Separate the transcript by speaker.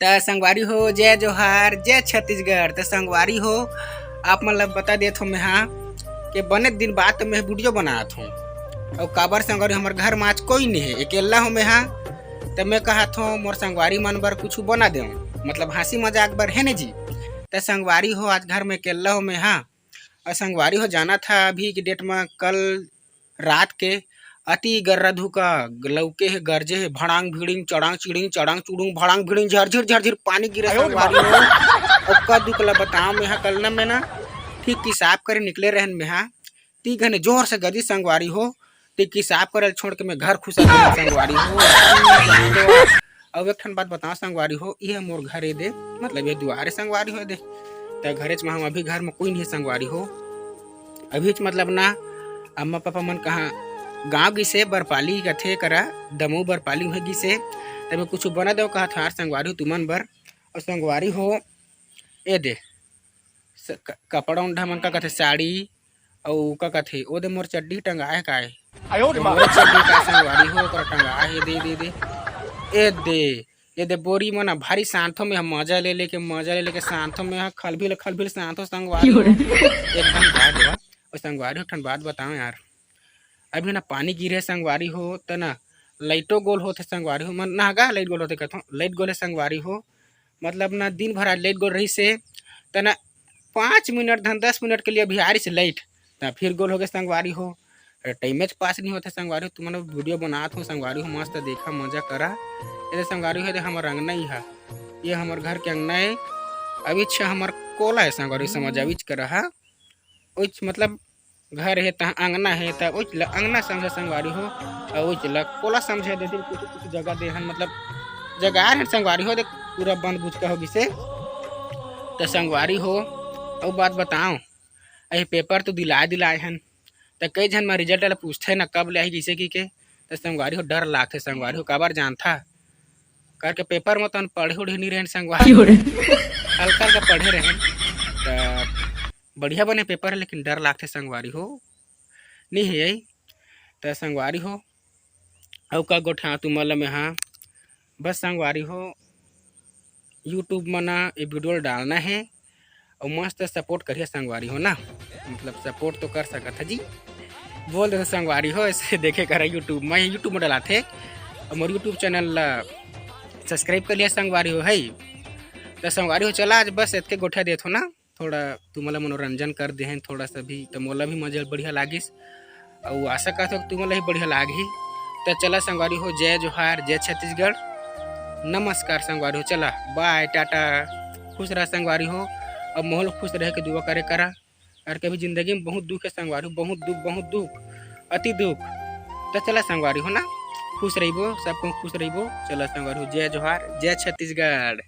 Speaker 1: त संगवारी हो जय जोहार जय छत्तीसगढ़। त संगवारी हो आप मतलब बता देत हो मैं हाँ कि बने दिन बाद तो मैं वीडियो बनात हूँ और काबर संगवारी हमार घर में आज कोई नहीं है, अकेला हूँ मैं हाँ। तो मैं कहत हूँ मोर संगवारी मन बर कुछ बना दे, मतलब हंसी मजाक बर है न जी। तो संगवारी हो आज घर में अकेला हूँ मैं हाँ। और संगवारी हो जाना था अभी की डेट में कल रात के अति गर्रा धुका लौके है गरजे है भड़ांग भिड़िंग चढ़ांग चिड़िंग चढ़ांग चुड़ुंग भड़ांग भिड़िंग झरझिर झरझिर पानी गिरे संगवारी हो। और का दुख ला बताओ मैं हाँ कल ना मैं ना ठीक किसाब करे निकले रहन में हाँ ती घने जोर से गजी संगवारी हो ती किसाब करे छोड़ के मैं घर खुसा गई संगवारी हो। अब एक ठन बात बताओ संगवारी हो ये मोर घरे दे मतलब ये दुआरे संगवारी हो दे तो घरे च हम अभी घर में कोई नहीं संगवारी हो अभी मतलब ना अम्मा पापा मन कहाँ गाँव गिसे बरपाली कथे करा दमू बरपाली हो गिसे तब कुछ बना दो कहा थार संगवारी हो तुमन बर। और संगवारी हो ए दे कपड़ा उंडा मन का कथे साड़ी और का कथे ओ दे मोर चड्डी टंगाए काए मोर चड्डी का संगवारी हो कर टंगाए दे दे दे ए दे ये दे बोरी मना भारी शांतो में हम मजा ले लेके शांतो में खलबिल शांतो संगवारी हो एकदम गा देवा। और संगवारी हो ठन बात बताओ यार अभी ना पानी गिरे संगवारी हो त ना लाइटो गोल होते संगवारी हो मन नागा लाइट गोल होते कथो लाइट गोल है संगवारी हो मतलब ना दिन भर आज लाइट गोल रही से त ना 5 मिनट धन 10 मिनट के लिए अभी आ रही से लाइट त फिर गोल हो गए संगवारी हो टाइमेज पास नहीं होते संगवारी हो तुमने वीडियो बनात हो संगवारी हो मस्त देखा मजा करा ये संगवारी हो हमार अंगना ही है ये हमार घर के अंगना है अभी हमार कोला है संगवारी समझ अभी करा मतलब घर है तहाँ अंगना है तब अंगना समझे संगवारी हो और कोला समझे दे कुछ कुछ जगह दे मतलब जगह है संगवारी हो देख पूरा बंद बुझ का होगी से तो संगवारी हो और बात बताओ अही पेपर तो दिलाए हन तो कई जन में रिजल्ट वाला पूछते ना कब ले आई जैसे कि तो संगवारी हो डर लागते संगवारी हो काबर जानता करके पेपर में तो पढ़े उढ़े नहीं रहे संगवारी हल्का हल्का पढ़े रहे तो बढ़िया बने पेपर है लेकिन डर लागते संगवारी हो नहीं है यही तो संगवारी हो और का गोठा तुमला में हाँ बस संगवारी हो यूट्यूब में ना ये वीडियो डालना है और मस्त सपोर्ट करिए संगवारी हो ना मतलब सपोर्ट तो कर सकता जी बोल दे संगवारी हो ऐसे देखे करा यूट्यूब में डलाते और मोर यूट्यूब चैनल सब्सक्राइब कर लिया संगवारी हो है तो संगवारी हो चला आज बस इतके गोठा देत हो ना थोड़ा तुम्हारा मनोरंजन कर दे हैं थोड़ा सा भी तो मोला भी मजा बढ़िया लागिस और आशा करते हो तुम्हारा ही बढ़िया लागी तो चला संगवारी हो जय जोहार जय छत्तीसगढ़ नमस्कार संगवारी हो चला बाय टाटा खुश रहा संगवारी हो और माहौल खुश रह के दुआ करे करा और कभी जिंदगी में बहुत दुख है संगवारी हो बहुत दुख अति दुख तो चला संगवारी हो ना खुश रहिबो सबको खुश रहिबो चला संगवारी हो जय जोहार जय छत्तीसगढ़।